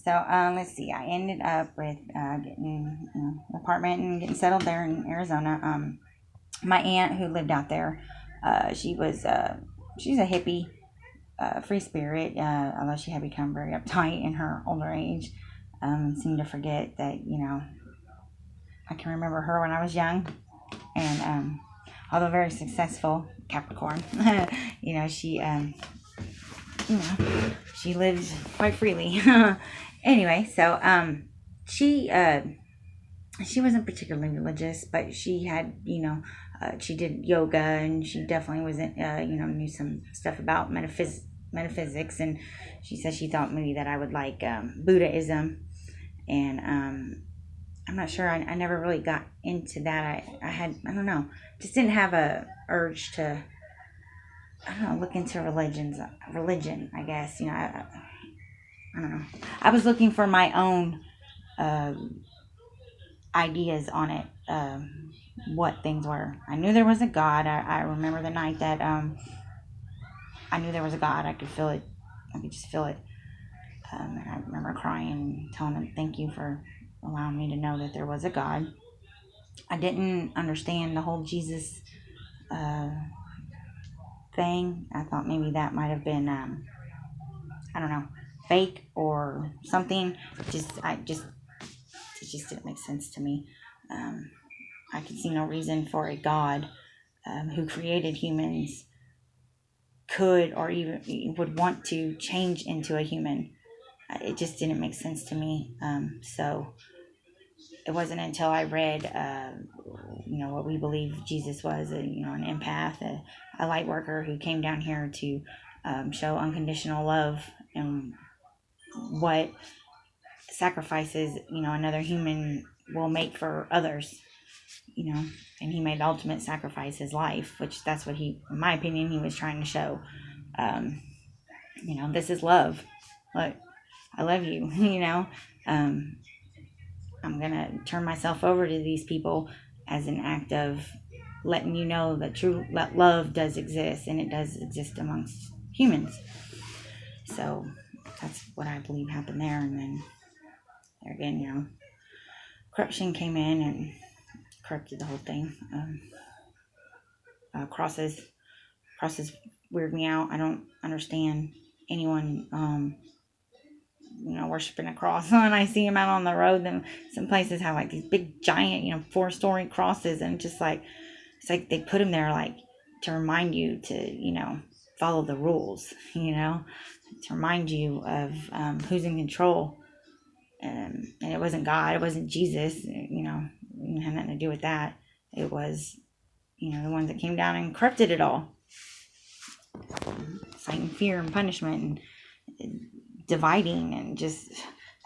So let's see. I ended up with getting an apartment and getting settled there in Arizona. My aunt who lived out there, she was she's a hippie, free spirit. Although she had become very uptight in her older age, seemed to forget that I can remember her when I was young, and although very successful Capricorn, she you know she lives quite freely. Anyway, so she wasn't particularly religious, but she had she did yoga, and she definitely wasn't knew some stuff about metaphysics, and she said she thought maybe that I would like Buddhism, and I'm not sure. I never really got into that. I don't know, just didn't have a urge to, I don't know, look into religion, I guess. I don't know. I was looking for my own ideas on it, what things were. I knew there was a God. I remember the night that I knew there was a God. I could feel it. I could just feel it. And I remember crying and telling him thank you for allowing me to know that there was a God. I didn't understand the whole Jesus uh, thing. I thought maybe that might have been, I don't know, fake or something. It just didn't make sense to me. Um, I could see no reason for a God who created humans could or even would want to change into a human. It just didn't make sense to me. So it wasn't until I read, what we believe Jesus was, an empath, a light worker who came down here to show unconditional love and what sacrifices, another human will make for others, and he made the ultimate sacrifice, his life, which that's what in my opinion, he was trying to show. Um, this is love. Look, I love you, Um, I'm gonna turn myself over to these people as an act of letting you know that true love does exist, and it does exist amongst humans. So that's what I believe happened there. And then there again, corruption came in and corrupted the whole thing. Crosses, crosses weird me out. I don't understand anyone worshiping a cross. When I see them out on the road, then some places have like these big giant 4-story crosses, and just like it's like they put them there like to remind you to follow the rules, to remind you of who's in control. And it wasn't God, it wasn't Jesus, it didn't have nothing to do with that. It was the ones that came down and corrupted it all, citing fear and punishment and dividing, and just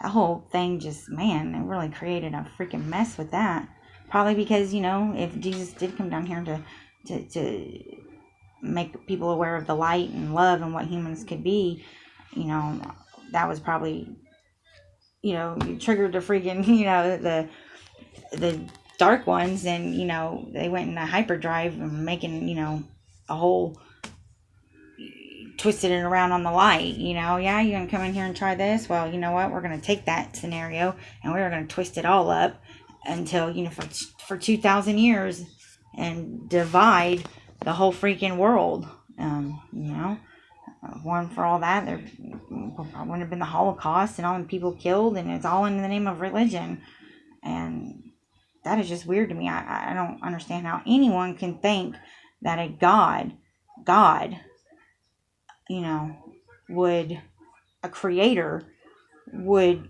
that whole thing, just man, it really created a freaking mess with that. Probably because if Jesus did come down here to make people aware of the light and love and what humans could be, that was probably you triggered the freaking the dark ones, and they went in a hyperdrive and making a whole twisted it around on the light. Yeah, you're gonna come in here and try this. Well, you know what, we're gonna take that scenario and we're gonna twist it all up until for 2,000 years and divide the whole freaking world. One for all that, there wouldn't have been the Holocaust and all the people killed, and it's all in the name of religion. And that is just weird to me. I don't understand how anyone can think that a God, would, a creator would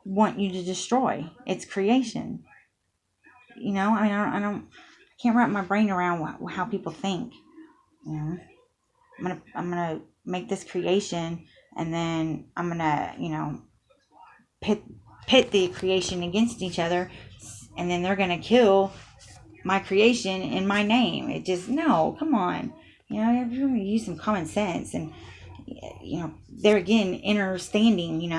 want you to destroy its creation. I mean, I can't wrap my brain around how people think. I'm gonna make this creation, and then I'm gonna, pit the creation against each other, and then they're gonna kill my creation in my name. It just, no, come on. You're gonna use some common sense, and there again, understanding.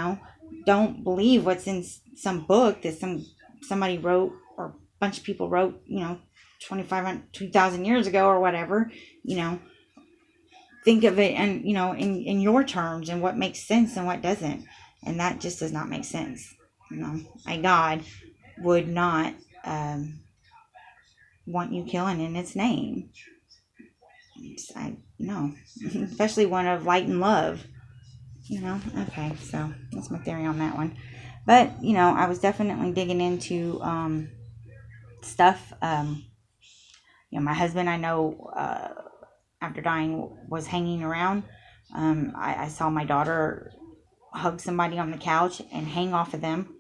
Don't believe what's in some book that somebody wrote, or a bunch of people wrote. 2,500, 2,000 years ago or whatever. think of it and, in your terms and what makes sense and what doesn't. And that just does not make sense. A God would not want you killing in its name. No, especially one of light and love. Okay, so that's my theory on that one. But I was definitely digging into stuff. My husband, I know, after dying, was hanging around. I saw my daughter hug somebody on the couch and hang off of them,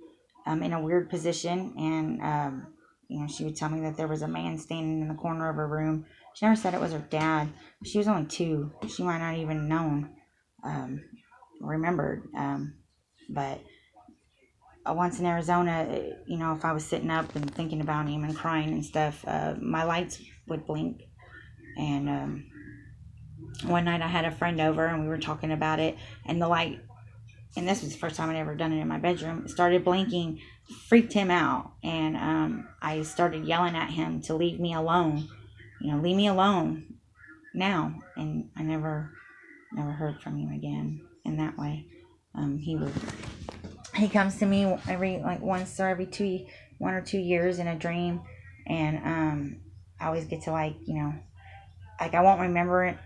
in a weird position. And she would tell me that there was a man standing in the corner of her room. She never said it was her dad. She was only 2. She might not even known, remembered. But once in Arizona, if I was sitting up and thinking about him and crying and stuff, my lights would blink. And one night I had a friend over and we were talking about it, and the light, and this was the first time I'd ever done it in my bedroom, started blinking, freaked him out. And I started yelling at him to leave me alone. Leave me alone now. And I never heard from him again in that way. He comes to me every, like, once or every 1 or 2 years in a dream. And I always get to, like, I won't remember it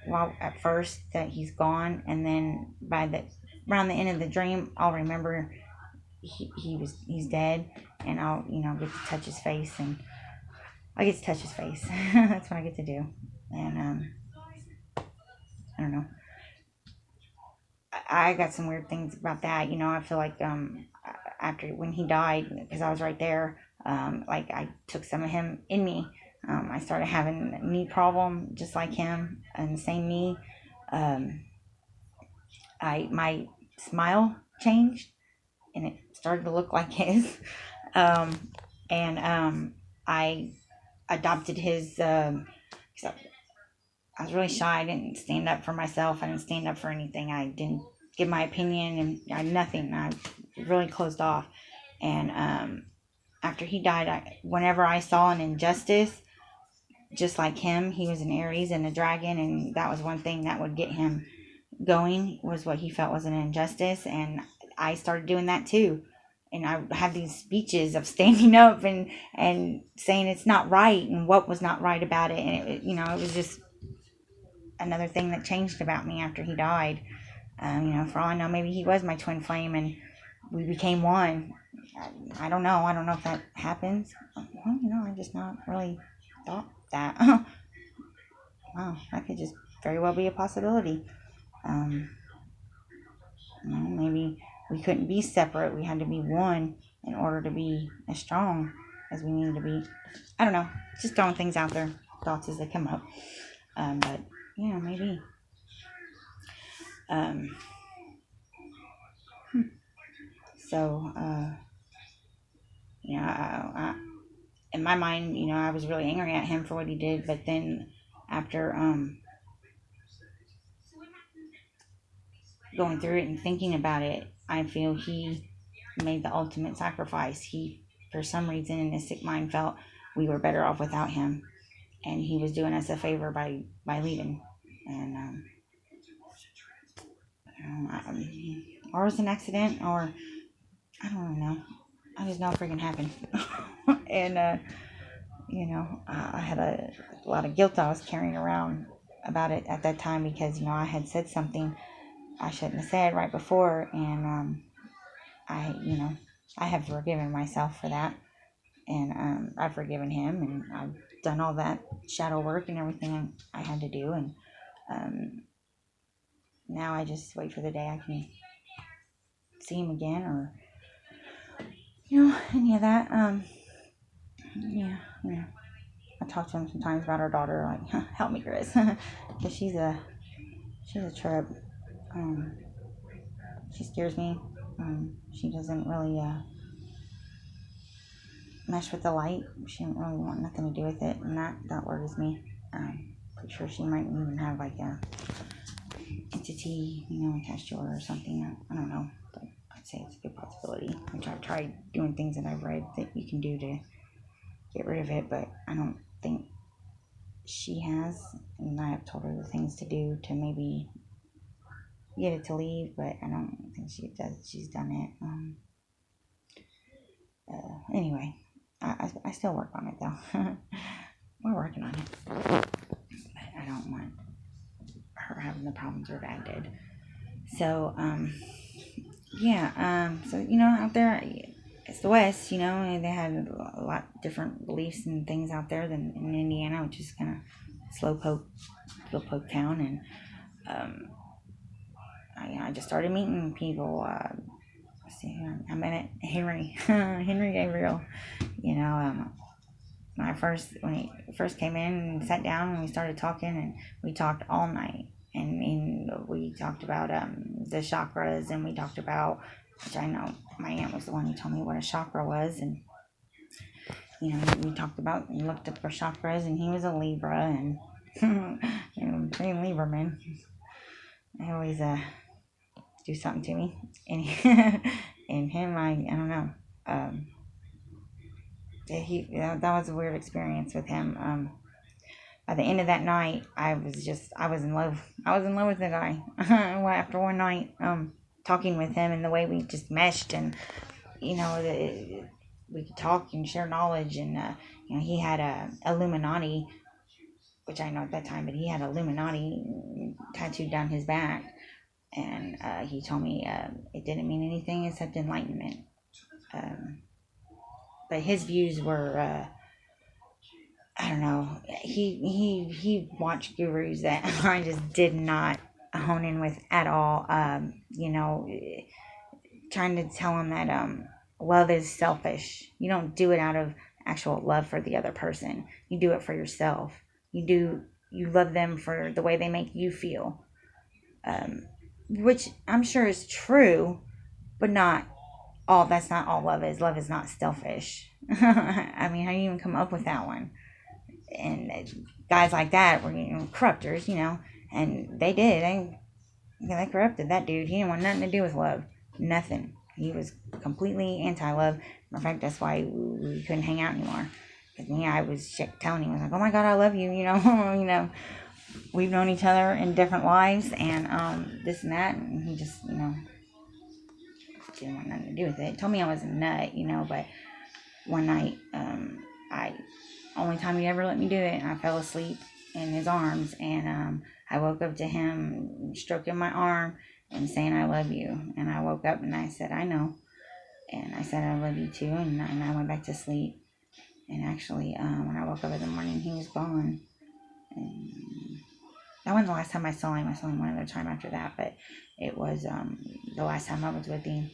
at first that he's gone, and then around the end of the dream, I'll remember he's dead, and I'll get to touch his face, and I get to touch his face. That's what I get to do. And I don't know. I got some weird things about that. I feel like after when he died, because I was right there, like, I took some of him in me. I started having a knee problem just like him, and the same knee. My smile changed, and it started to look like his. And I adopted his. I was really shy. I didn't stand up for myself. I didn't stand up for anything. I didn't give my opinion, and nothing. I really closed off. And after he died, whenever I saw an injustice, just like him, he was an Aries and a dragon, and that was one thing that would get him going, was what he felt was an injustice. And I started doing that too. And I had these speeches of standing up and saying it's not right and what was not right about it. And it was just another thing that changed about me after he died. For all I know, maybe he was my twin flame and we became one. I don't know. I don't know if that happens. Well, I just not really thought that. Wow, that could just very well be a possibility. Maybe we couldn't be separate. We had to be one in order to be as strong as we needed to be. I don't know. Just throwing things out there, thoughts as they come up. But yeah, maybe. So, in my mind, I was really angry at him for what he did. But then after going through it and thinking about it, I feel he made the ultimate sacrifice. He, for some reason, in his sick mind, felt we were better off without him, and he was doing us a favor by leaving. And or it was an accident, or I don't know. I just know it freaking happened. And I had a lot of guilt I was carrying around about it at that time, because I had said something I shouldn't have said right before. And I have forgiven myself for that, and I've forgiven him, and I've done all that shadow work and everything I had to do. And now I just wait for the day I can see him again, or any of that. Yeah. I talk to him sometimes about our daughter, like, help me, Chris, because she's a trip. She scares me. She doesn't really mesh with the light. She didn't really want nothing to do with it, and that worries me. Pretty sure she might even have like a entity, attached to her or something. I don't know, but I'd say it's a good possibility. Which I've tried doing things that I've read that you can do to get rid of it, but I don't think she has, and I have told her the things to do to maybe get it to leave, but I don't think she's done it. Anyway, I still work on it though. We're working on it, but I don't want her having the problems her dad did. So, yeah, so, out there, it's the West, and they had a lot different beliefs and things out there than in Indiana, which is kind of slowpoke town. And I just started meeting people. I met Henry Gabriel. When he first came in and sat down and we started talking, and we talked all night. And we talked about the chakras, and we talked about, which I know my aunt was the one who told me what a chakra was. And we talked about and looked up for chakras, and he was a Libra, and pretty Libra man. They always do something to me, and him, I don't know. That was a weird experience with him. By the end of that night, I was in love. I was in love with the guy. After one night, talking with him, and the way we just meshed, and we could talk and share knowledge, and he had a Illuminati, which I know at that time, but he had Illuminati tattooed down his back, and he told me it didn't mean anything except enlightenment. But his views were, I don't know. He watched gurus that I just did not hone in with at all. Trying to tell him that love is selfish. You don't do it out of actual love for the other person. You do it for yourself. You love them for the way they make you feel, which I'm sure is true, but not all. That's not all love is. Love is not selfish. I mean, how do you even come up with that one? And guys like that were corruptors, and they corrupted that dude. He didn't want nothing to do with love, nothing. He was completely anti-love. In fact, that's why we couldn't hang out anymore. Because I was telling him, I was like, oh my God, I love you, we've known each other in different lives, and this and that, and he just, didn't want nothing to do with it. He told me I was a nut, but one night, only time he ever let me do it, I fell asleep in his arms, and I woke up to him stroking my arm and saying, I love you. And I woke up and I said, I know. And I said, I love you too. And I went back to sleep. And actually, when I woke up in the morning, he was gone. And that wasn't the last time I saw him. I saw him one other time after that, but it was the last time I was with him.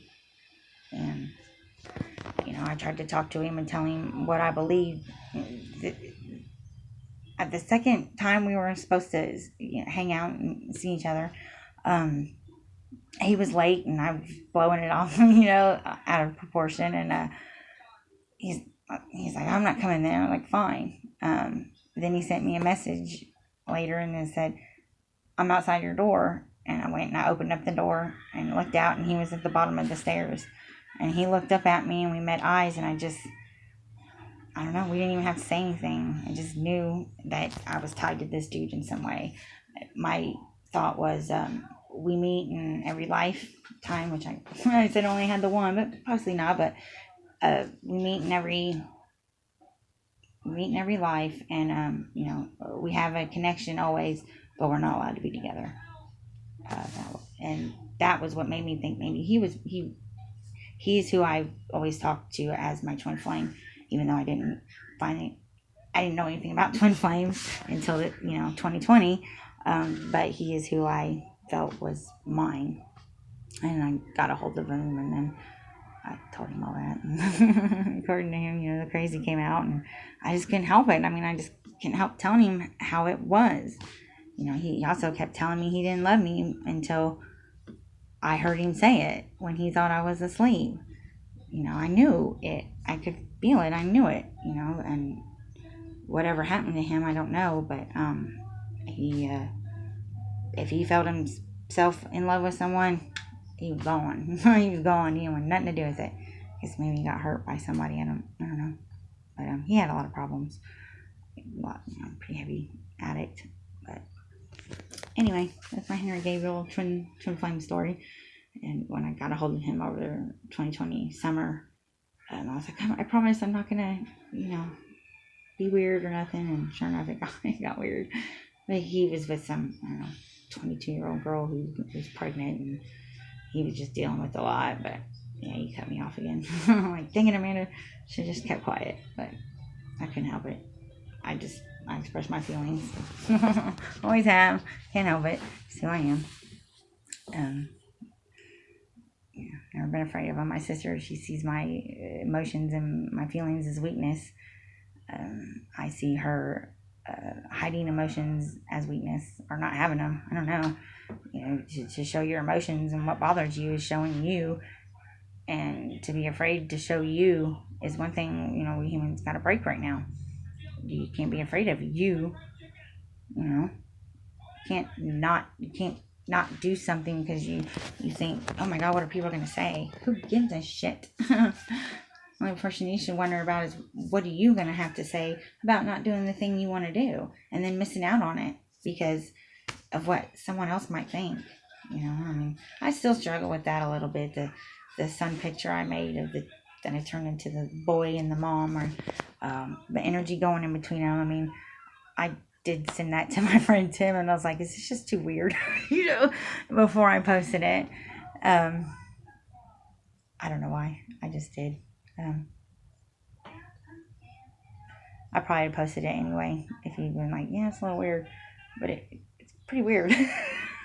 And I tried to talk to him and tell him what I believed. At the second time we were supposed to hang out and see each other, he was late, and I was blowing it off, out of proportion. And he's like, I'm not coming there. I'm like, fine. Then he sent me a message later and then said, I'm outside your door. And I went and I opened up the door and looked out, and he was at the bottom of the stairs. And he looked up at me, and we met eyes, and I don't know, we didn't even have to say anything. I just knew that I was tied to this dude in some way. My thought was, we meet in every lifetime, which I said only had the one, but possibly not, but we meet in every life, and we have a connection always, but we're not allowed to be together. And that was what made me think maybe he's who I've always talked to as my twin flame, even though I didn't know anything about twin flames until 2020. But he is who I felt was mine, and I got a hold of him, and then I told him all that. According to him, the crazy came out, and I just couldn't help it. I mean, I just couldn't help telling him how it was. He also kept telling me he didn't love me until I heard him say it when he thought I was asleep. I knew it. I could feel it. I knew it, and whatever happened to him, I don't know, but if he felt himself in love with someone, he was gone. He was gone. He didn't want nothing to do with it. I guess maybe he got hurt by somebody. I don't know. But he had a lot of problems. pretty heavy addict. But anyway, that's my Henry Gabriel twin flame story. And when I got a hold of him over 2020 summer, I was like, I promise I'm not gonna, be weird or nothing. And sure enough, it got weird. But he was with some, 22-year-old girl who was pregnant, and he was just dealing with a lot. But yeah, he cut me off again. I'm like, dang it, Amanda, should just kept quiet. But I couldn't help it. I express my feelings. Always have. Can't help it. It's who I am. Never been afraid of him. My sister, she sees my emotions and my feelings as weakness. I see her hiding emotions as weakness or not having them. I don't know. To show your emotions and what bothers you is showing you. And to be afraid to show you is one thing, we humans got to break right now. You can't be afraid of you. You can't not do something because you think, oh my God, what are people going to say? Who gives a shit? The only person you should wonder about is what are you going to have to say about not doing the thing you want to do and then missing out on it because of what someone else might think. I still struggle with that a little bit. The sun picture I made of that I turned into the boy and the mom, or the energy going in between them. I did send that to my friend Tim, and I was like, is this just too weird? Before I posted it. I don't know why. I just did. I probably posted it anyway if you'd been like, yeah, it's a little weird, but it's pretty weird.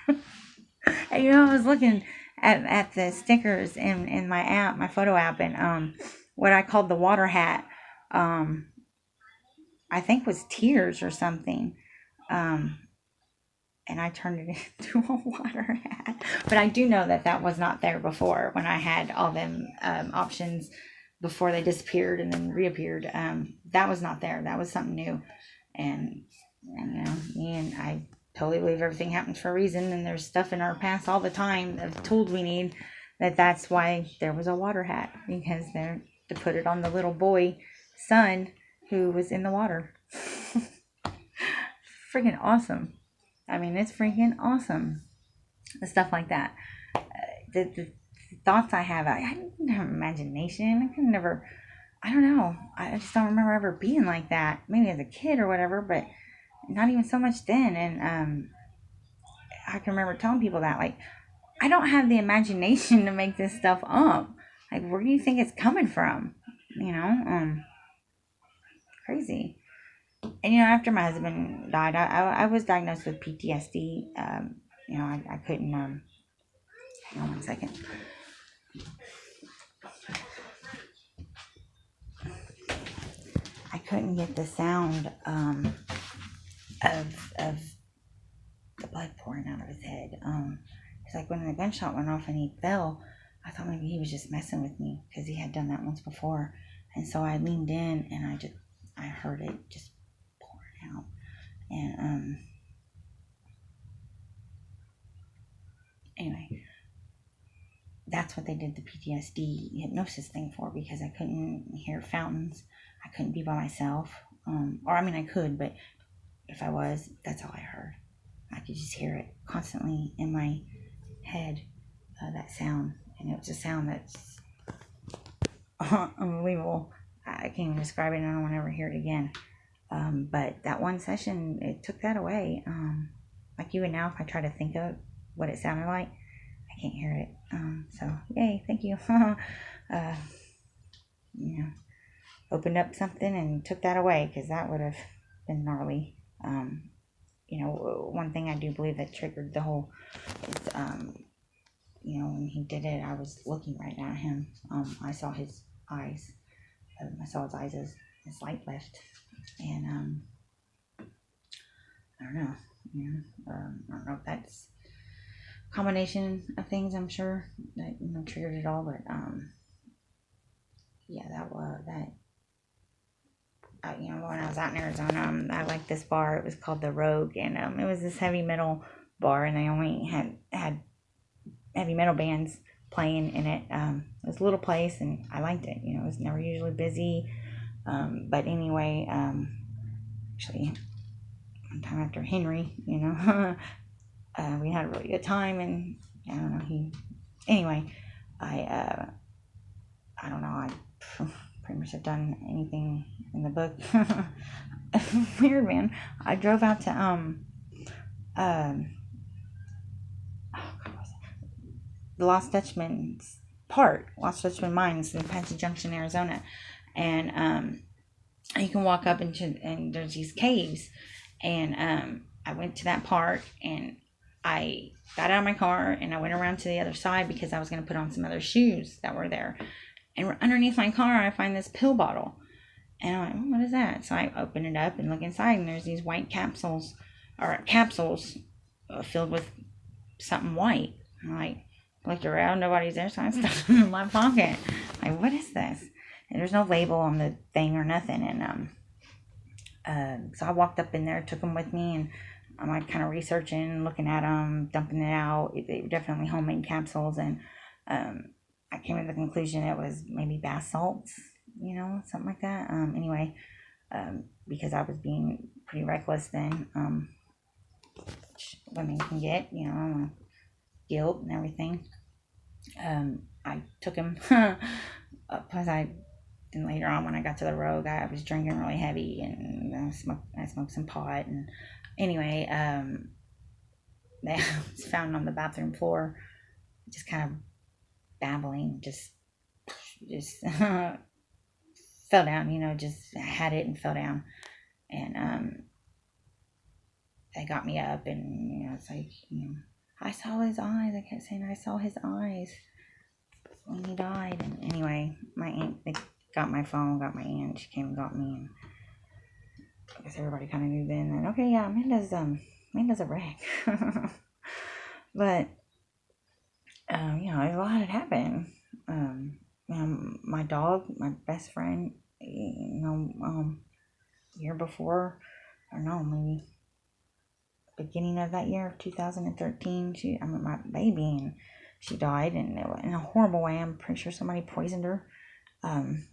And I was looking at the stickers in my app, my photo app, and what I called the water hat, I think was tears or something. And I turned it into a water hat. But I do know that was not there before when I had all them options before they disappeared and then reappeared. That was not there. That was something new. And me and I totally believe everything happens for a reason. And there's stuff in our past all the time of tools we need. That's why there was a water hat. Because they're to put it on the little boy son who was in the water. Freaking awesome. It's freaking awesome. The stuff like that. The thoughts I have, I didn't have imagination. I could never, I don't know. I just don't remember ever being like that. Maybe as a kid or whatever, but not even so much then. And I can remember telling people that, like, I don't have the imagination to make this stuff up. Like, where do you think it's coming from? Crazy. And after my husband died, I was diagnosed with PTSD. I couldn't. Hang on one second. I couldn't get the sound of the blood pouring out of his head. It's like when the gunshot went off and he fell, I thought maybe he was just messing with me because he had done that once before, and so I leaned in and I heard it just pouring out, and anyway, that's what they did the PTSD hypnosis thing for, because I couldn't hear fountains, I couldn't be by myself, I could, but if I was, that's all I heard. I could just hear it constantly in my head, that sound, and it was a sound that's unbelievable. I can't even describe it, and I don't want to ever hear it again. But that one session, it took that away. Like even now, if I try to think of what it sounded like, I can't hear it. So yay, thank you. Opened up something and took that away, because that would have been gnarly. One thing I do believe that triggered the whole is, when he did it, I was looking right at him. I saw his eyes. I saw his eyes as his light left, and I don't know. I don't know if that's a combination of things. I'm sure that triggered it all, but when I was out in Arizona, I liked this bar. It was called The Rogue, and it was this heavy metal bar, and they only had heavy metal bands playing in it. It was a little place, and I liked it. It was never usually busy. But anyway, actually, one time after Henry, you know, we had a really good time, and I don't know, anyway, I, I don't know, I pretty much have done anything in the book. Weird, man. I drove out to, um, oh God, what was it? The Lost Dutchman's Park, Lost Dutchman Mines in Apache Junction, Arizona, and, you can walk up and there's these caves, and, I went to that park, and I got out of my car, and I went around to the other side because I was going to put on some other shoes that were there. And underneath my car, I find this pill bottle. And I'm like, what is that? So I open it up and look inside, and there's these white capsules filled with something white. I'm like, looked around, nobody's there, so I stuffed it in my pocket. Like, what is this? And there's no label on the thing or nothing. And so I walked up in there, took them with me, and I'm like kind of researching, looking at them, dumping it out. They were definitely homemade capsules, and I came to the conclusion it was maybe bath salts, something like that. Anyway, because I was being pretty reckless then, which women can get, guilt and everything. I took him, plus then later on when I got to the road, I was drinking really heavy, and I smoked some pot, and anyway, I was found on the bathroom floor, just kind of babbling, just fell down, just had it and fell down, and they got me up, and it's like, I saw his eyes. I kept saying I saw his eyes when he died. And anyway, my aunt, they got my phone, got my aunt, she came and got me, and I guess everybody kind of knew then that, okay, yeah, Amanda's a wreck. But a lot had happened. My dog, my best friend, year before, or no, maybe beginning of that year of 2013, my baby, and she died, and in a horrible way. I'm pretty sure somebody poisoned her, and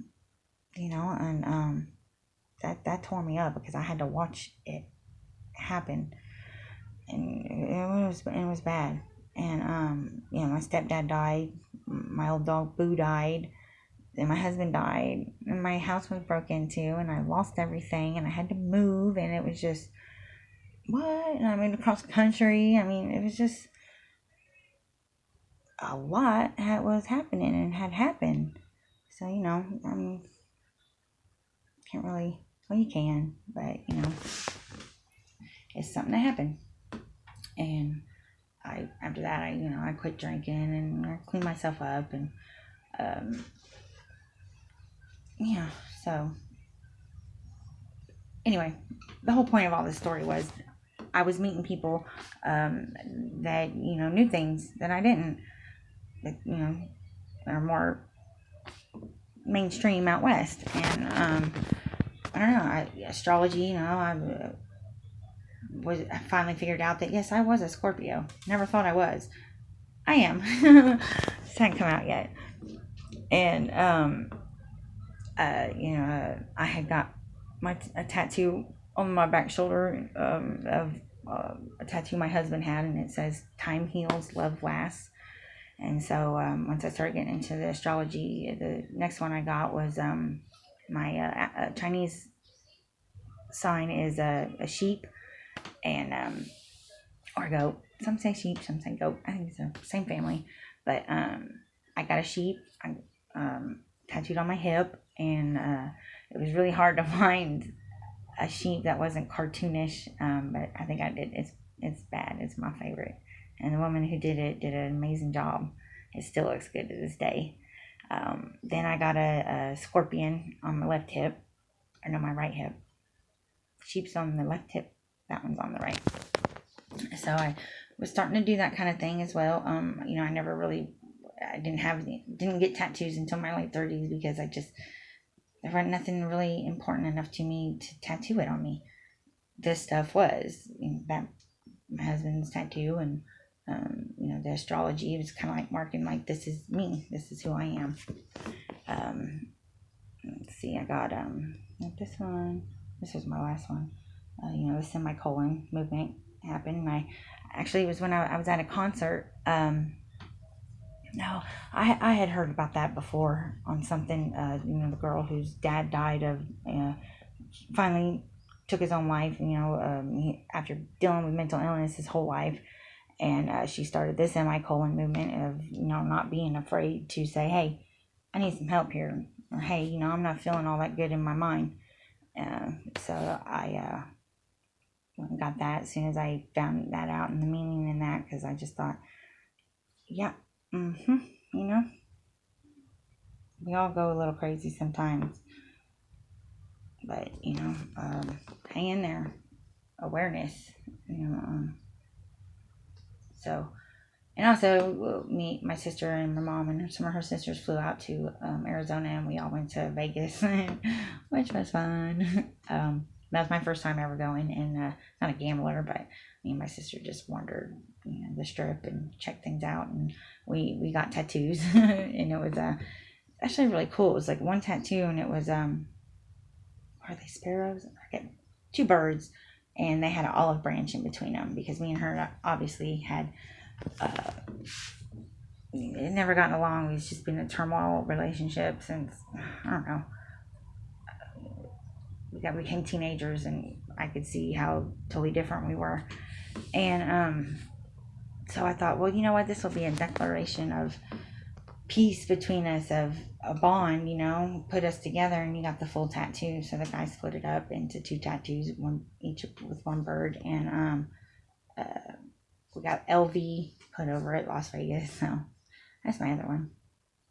that tore me up because I had to watch it happen, and it was bad. And my stepdad died, my old dog Boo died, and my husband died, and my house was broke into, and I lost everything, and I had to move, and it was just, what? And I moved across the country. I mean, it was just a lot was happening and had happened. So, can't really, well, you can, but, it's something that happened. And after that, I quit drinking, and I cleaned myself up, and, so anyway, the whole point of all this story was I was meeting people, that, knew things that I didn't, that, are more mainstream out west. And, I don't know, astrology, I finally figured out that, yes, I was a Scorpio. Never thought I was. I am. This hadn't come out yet. And, I had got a tattoo on my back shoulder, of a tattoo my husband had, and it says, "Time heals, love lasts." And so, once I started getting into the astrology, the next one I got was, my Chinese sign is a sheep, and or goat. Some say sheep, some say goat. I think it's the same family. But I got a sheep. I tattooed on my hip, and it was really hard to find a sheep that wasn't cartoonish. But I think I did. It's bad. It's my favorite. And the woman who did it did an amazing job. It still looks good to this day. Then I got a scorpion on my left hip, or no, my right hip. Sheep's on the left hip. That one's on the right. So I was starting to do that kind of thing as well. I never really, I didn't get tattoos until my late 30s because there was nothing really important enough to me to tattoo it on me. This stuff was, that my husband's tattoo, and the astrology was kind of like marking, like, this is me, this is who I am. Let's see, I got this one. This was my last one. the semicolon movement happened. And I actually, it was when I was at a concert. No, I had heard about that before on something. The girl whose dad died of, finally took his own life, after dealing with mental illness his whole life. And she started this semicolon movement of, not being afraid to say, hey, I need some help here. Or, hey, I'm not feeling all that good in my mind. So I got that as soon as I found that out and the meaning in that, because I just thought, yeah, we all go a little crazy sometimes. But, hang in there. Awareness, so, and also my sister and my mom and some of her sisters flew out to Arizona, and we all went to Vegas, which was fun. That was my first time ever going, and not a gambler, but me and my sister just wandered, the strip and checked things out, and we got tattoos, and it was actually really cool. It was like one tattoo, and it was are they sparrows? I forget. 2 birds, and they had an olive branch in between them, because me and her obviously had never gotten along. We've just been in a turmoil relationship since, I don't know, we became teenagers, and I could see how totally different we were. And so I thought, well, you know what, this will be a declaration of peace between us, of a bond, put us together. And you got the full tattoo. So the guy split it up into 2 tattoos, one each with one bird. And we got LV put over it, Las Vegas. So that's my other one.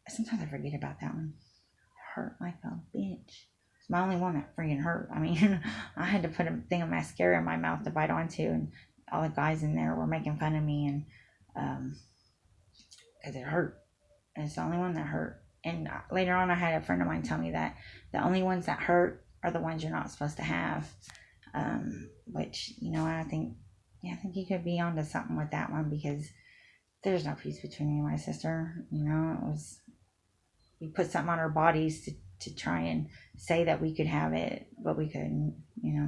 Sometimes I forget about that one. It hurt like a bitch. It's my only one that freaking hurt. I mean, I had to put a thing of mascara in my mouth to bite onto, and all the guys in there were making fun of me, and because it hurt. And it's the only one that hurt. And later on, I had a friend of mine tell me that the only ones that hurt are the ones you're not supposed to have. Which, I think you could be onto something with that one, because there's no peace between me and my sister. It was, we put something on our bodies to try and say that we could have it, but we couldn't,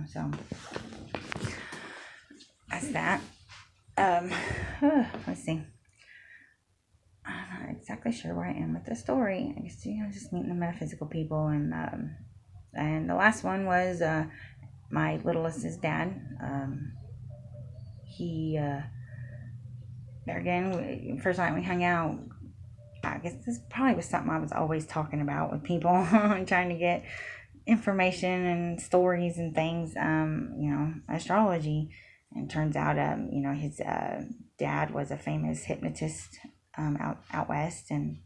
so that's that. Let's see. I'm not exactly sure where I am with the story. I guess, just meeting the metaphysical people. And the last one was my littlest's dad. He, there again, first night we hung out, I guess this probably was something I was always talking about with people, trying to get information and stories and things, astrology. And turns out, his dad was a famous hypnotist out west, and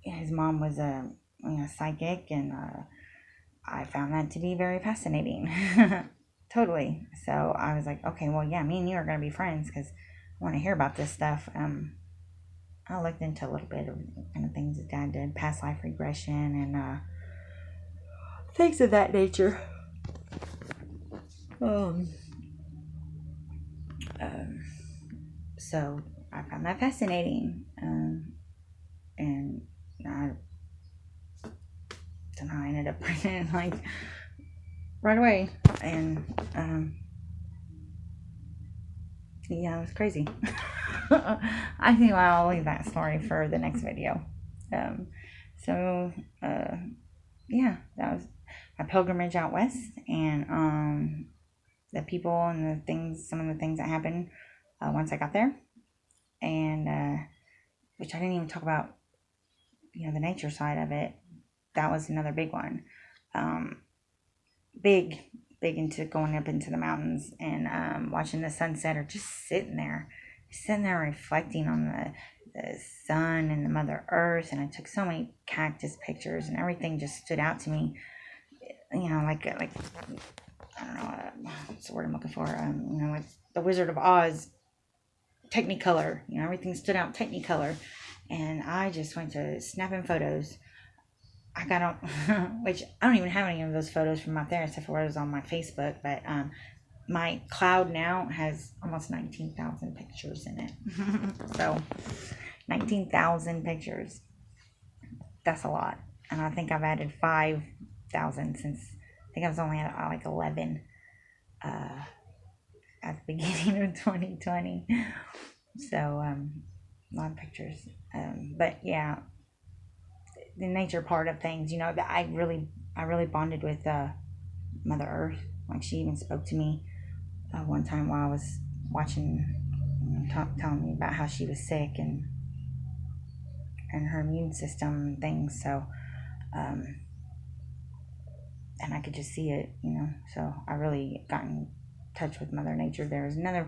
his mom was a psychic, and I found that to be very fascinating. Totally. So I was like, okay, well, yeah, me and you are going to be friends, because I want to hear about this stuff. I looked into a little bit of kind of things that Dad did, past life regression, and things of that nature. So I found that fascinating, and somehow I ended up pregnant, like, right away, and yeah, it was crazy. I think I'll leave that story for the next video. Yeah, that was my pilgrimage out west, and the people and the things, some of the things that happened once I got there, and which I didn't even talk about, the nature side of it. That was another big one. Big into going up into the mountains and watching the sunset, or just sitting there reflecting on the sun and the Mother Earth. And I took so many cactus pictures, and everything just stood out to me. Like I don't know what's the word I'm looking for. Like the Wizard of Oz, Technicolor. Everything stood out Technicolor, and I just went to snapping photos. I got on, which I don't even have any of those photos from out there, except for what was on my Facebook. But my cloud now has almost 19,000 pictures in it. So 19,000 pictures. That's a lot. And I think I've added 5,000 since think I was only at like 11 at the beginning of 2020. So, a lot of pictures. But yeah, the nature part of things, that I really bonded with Mother Earth. Like, she even spoke to me one time while I was watching, telling me about how she was sick and her immune system and things. So, and I could just see it, So I really got in touch with Mother Nature. There's another,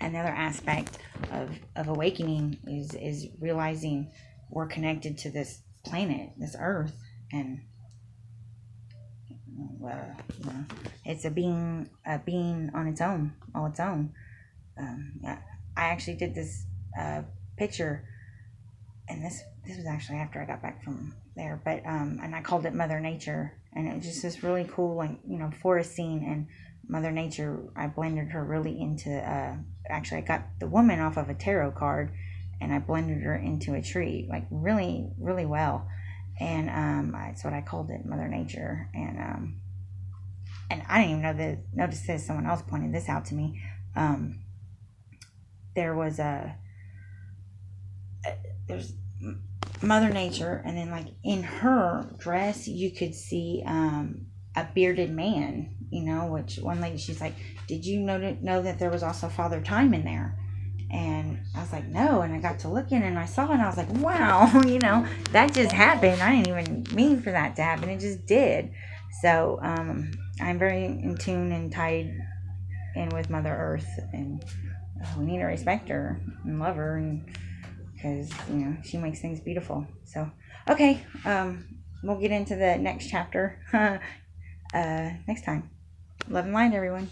another aspect of awakening is realizing we're connected to this planet, this Earth, and it's a being on its own, all its own. Yeah, I actually did this picture, and this was actually after I got back from there, but and I called it Mother Nature, and it was just this really cool, like, forest scene, and Mother Nature, I blended her really into actually, I got the woman off of a tarot card, and I blended her into a tree, like, really, really well. And that's what I called it, Mother Nature. And I didn't even notice this. Someone else pointed this out to me. There's Mother Nature, and then, like, in her dress, you could see a bearded man. Which one lady, she's like, "Did you know that there was also Father Time in there?" And I was like, "No." And I got to looking, and I saw it, and I was like, "Wow," that just happened. I didn't even mean for that to happen. It just did. So I'm very in tune and tied in with Mother Earth, and we need to respect her and love her, and because she makes things beautiful. So okay, we'll get into the next chapter next time. Love and light, everyone.